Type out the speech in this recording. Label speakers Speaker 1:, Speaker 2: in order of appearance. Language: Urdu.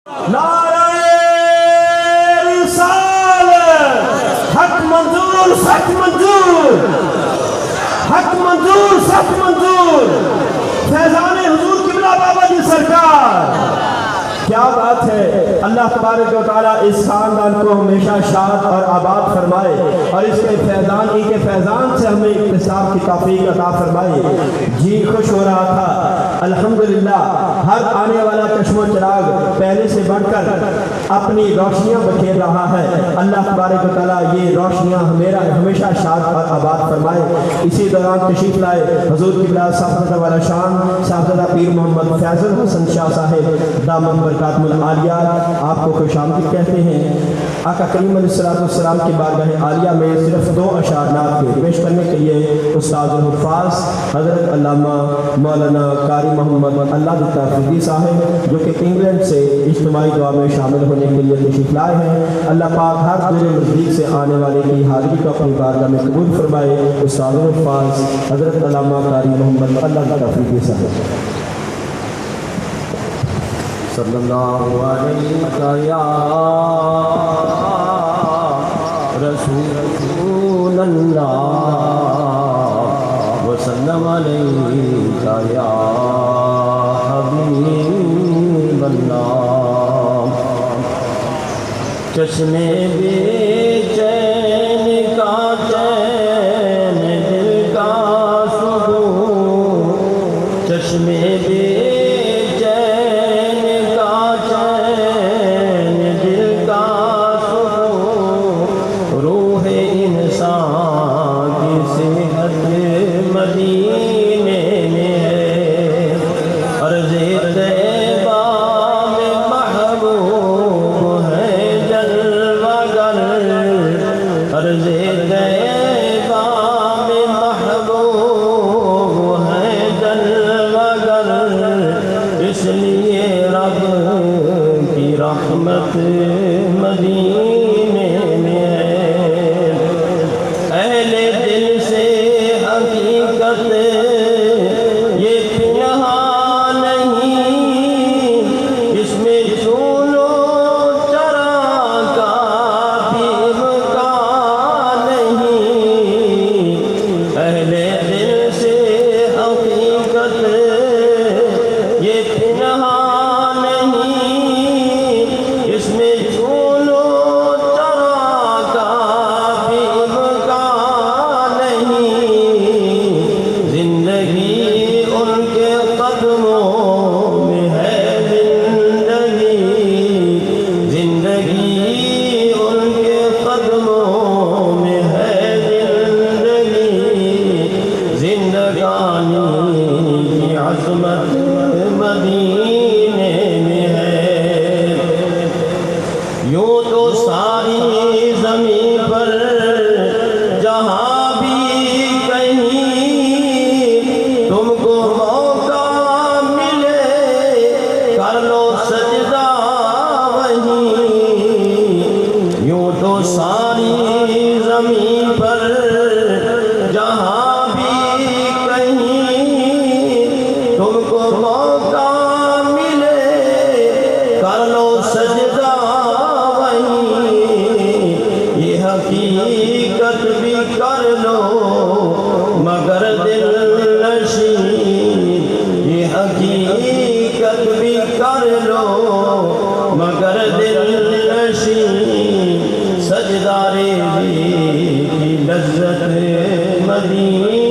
Speaker 1: نعرہ رسالت حق منظور سچ منظور حق منظور سچ منظور فیضان حضور قبلہ بابا جی سرکار کیا بات ہے اللہ تبارک و تعالیٰ اس خاندان کو ہمیشہ شاد اور آباد فرمائے اور اس کے فیضان سے ہمیں اقتصاد کی توفیق عطا فرمائے جی خوش ہو رہا تھا الحمدللہ ہر آنے والا چشم و چراغ پہلے سے بڑھ کر اپنی روشنیاں بکھیر رہا ہے اللہ تبارک و تعالیٰ یہ روشنیاں ہمیشہ شاد اور آباد فرمائے اسی دوران تشریف لائے حضور قبلہ صاحبزادہ والا شان صاحبزادہ پیر محمد فیض الحسن شاہ صاحب دامن برکاتم العالیہ آپ کو خوش آمدید کہتے ہیں آقا کریم علیہ السلام کی بارگاہ عالیہ میں صرف 2 اشعارات کے پیش کرنے کے لیے استاد الحفاظ حضرت علامہ مولانا قاری محمد اللہ تفریدی صاحب جو کہ انگلینڈ سے اجتماعی دعا میں شامل ہونے کے لیے تشریف لائے ہیں اللہ پاک ہر دور نزدیک سے آنے والے کی حاضری کو اپنی بارگاہ میں قبول فرمائے استاد الحفاظ حضرت علامہ قاری محمد اللہ تفریدی صاحب صلی اللہ علیہ یا رسول اللہ وسلم علیہ یا حبیب اللہ چشمے بے چین کا چین دل کا سکون چشمے بے
Speaker 2: سجدارے دی کی لذت مدینہ